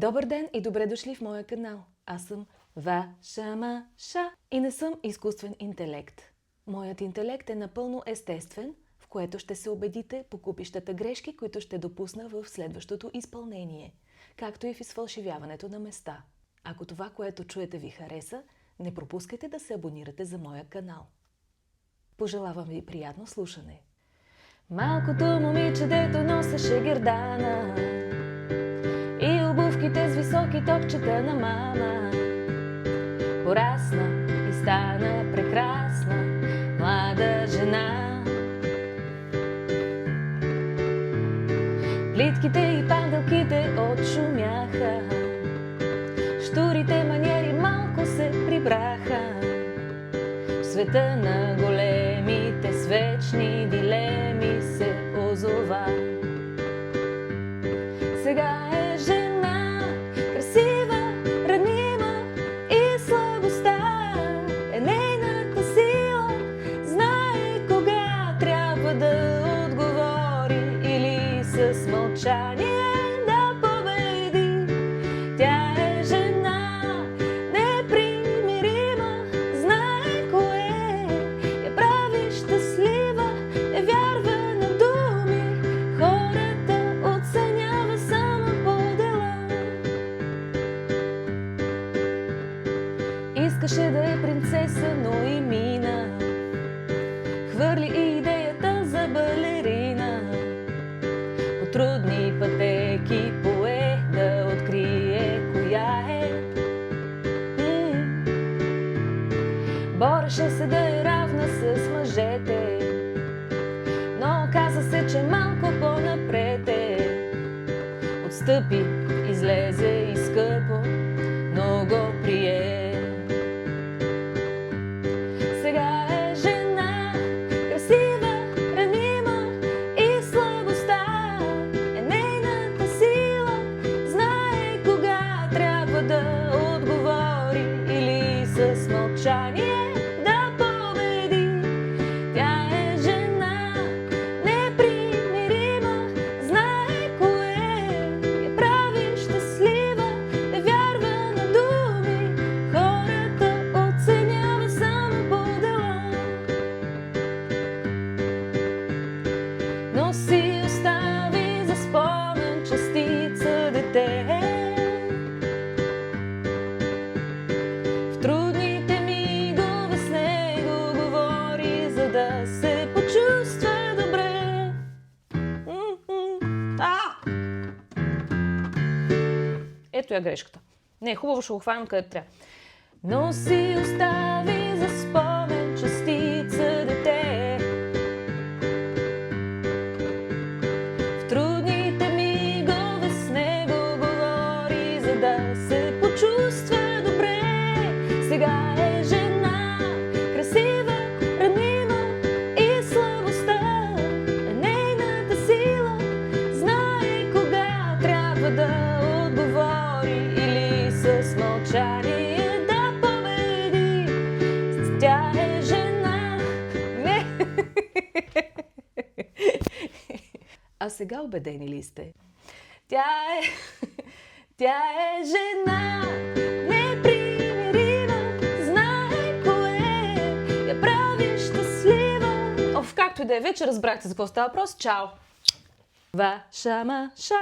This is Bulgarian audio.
Добър ден и добре дошли в моя канал. Аз съм Ваша Маша и не съм изкуствен интелект. Моят интелект е напълно естествен, в което ще се убедите по купищата грешки, които ще допусна в следващото изпълнение, както и в изфалшивяването на места. Ако това, което чуете, ви хареса, не пропускайте да се абонирате за моя канал. Пожелавам ви приятно слушане. Малкото момиче, дето носеше гердана и обувките с високи топчета на мама, порасна и стана прекрасна млада жена. Плитките и падалките отшумяха, щурите маниери малко се прибраха. В света на големите свечни дилеми се озова. Сега е жена, красива, ранима и слабостта е нейната сила. Знае кога трябва да отговори или с мълчание да победи. Тя е жена, непримирима, знае кое я прави щастлива, не вярва на думи, хората оценява само по дела. Искаше да е принцеса, но и мина. Хвърли и идеята за балерина. По трудни пътеки пое да открие коя е. Бореше се да е равна с мъжете, но оказа се, че малко по-напред е. Отстъпи, излезе и скъпо, но го прие. Сега е жена, красива, ранима и слабостта е нейната сила. Знае кога трябва да отговори или с мълчание да победи. Тя е жена, непримирима, знае кое я прави щастлива, не вярва на думи, хората оценява само по дела. Но си остави за спомен частица дете. В трудните мигове с него говори, за да се почувства добре. Ето я грешката. Не, хубаво ще го хванем където трябва. Но си остави за спомен частица дете. В трудните мигове с него говори, за да се почувства добре. Сега е жена, красива, ранима и слабостта е нейната сила. Знае кога трябва да отговори или с мълчание да победи. Тя е жена. Не. А сега убедени ли сте? Тя е жена, непримирима, знае кое я прави щастлива. Както и да е, вече разбрахте за какво става въпрос. Чао! Ваша Маша.